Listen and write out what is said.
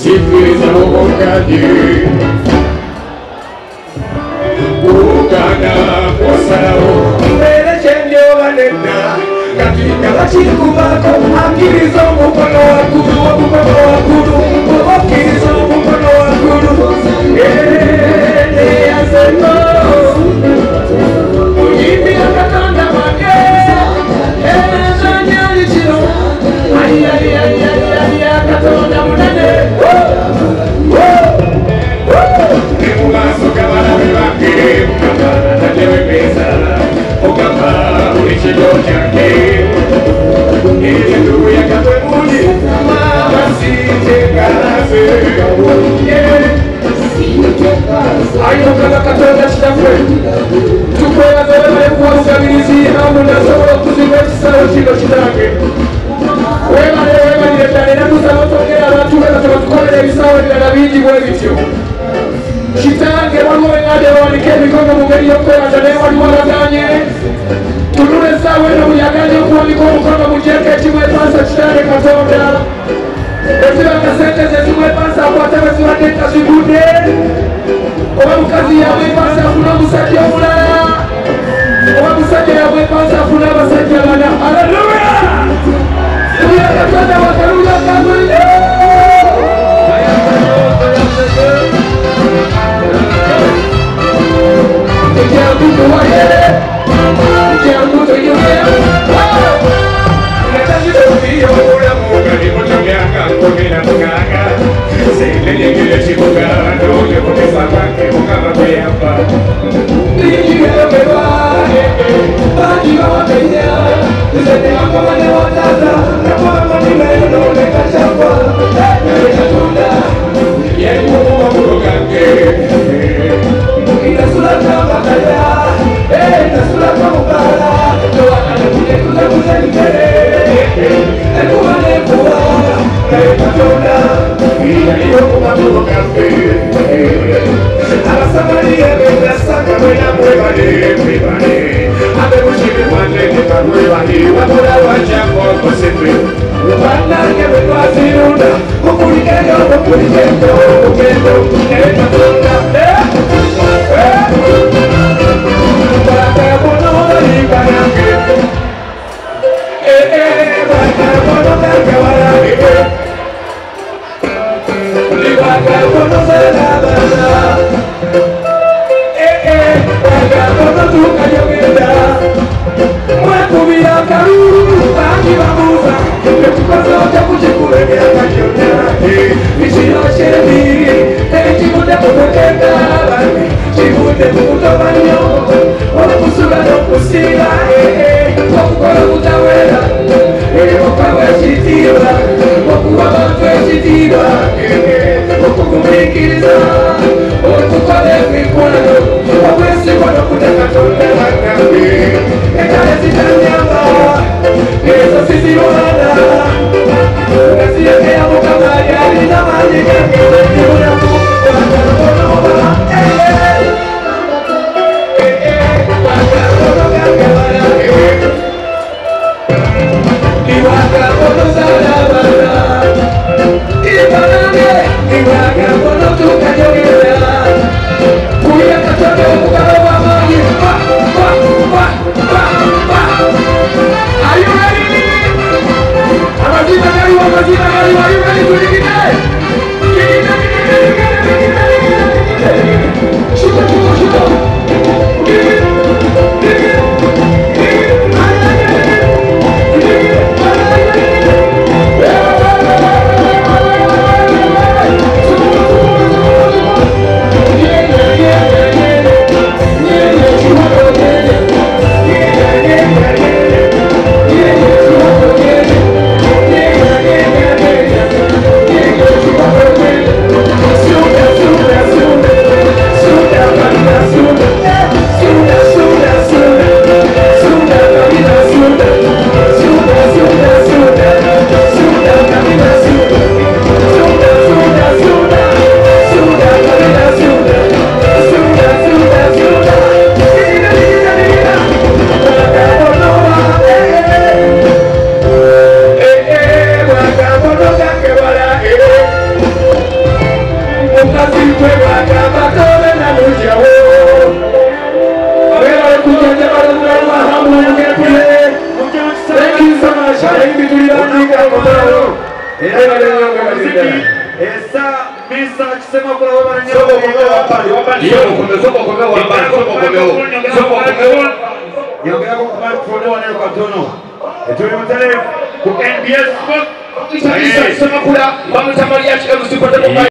sikiliza uokaji ukana kosao mbele chenye wanenda katika wachiku bako akilizo mkono wa kudu akilizo mkono wa kudu asema ujibi akatanda mange nyali chino ay akatanda munane Nimugaso kabala wibake mukabana natewe pesa Okamba ulichido chake Ilindu ya katwe muli Mama sitekaze Ayo kala katonda chitafwe Tukwela zelewe kwa usabilizi Hamu na soro kuziwe chisaro chilo chitange Wema niletane na kusama tongera Watuwe na tukolele visawa nila nabiji mwe vityo Chitange waluwe ngade wanike mikono mungeri yokwe wajane waluwalatanye Tunule sawe na uyaganye kuwa mikono mkono mujeke chimwe pasa chitange katonda Eziwa kasete zezimwe pasa watewe ziwa deta zibude Owa mkazi ya mwe pasa kuna musaki ya mulala Owa musaki ya mwe pasa kuna musaki ya lana Hallelujah Uya katonda wakaruya kamuli Mungu wa yele Mungu to yele Nataka ndio ula Mungu ni mtu yaka Kukina mkaka Sile nyingine chibuka Ndoje kutesa kwake Mukama kuyapa Nijiwe wewa Baji wa wakenya Tusete wako wane watata Na kwa mani meno Leka shakwa Leka tunda Yengu wa Mungu kake Inasula kama kaya Inasula kama kaya Doa kane kune kune kune kune Ekuwa nekuwa Katonda Iyo kuma kuwa kafe Abasamariye Besaka Wena mwebane Abe mushime mwane Nika mwebane Wakura wajako Kosepe Wanange wetwazirunda Kukulikeyo Kukulikeyo Kukendo Katonda zitwe bagamba tobe na mujawo abera kujja balonda mahamu ngepule thank you so much ayi tulirandika mutalo era leo ngabiziki esa misa kisema kwa baba nyo sobo yongera ko kwa microphone wana kwa tono etuli mutale ku NBS Sport kisema kula bamutamali yachi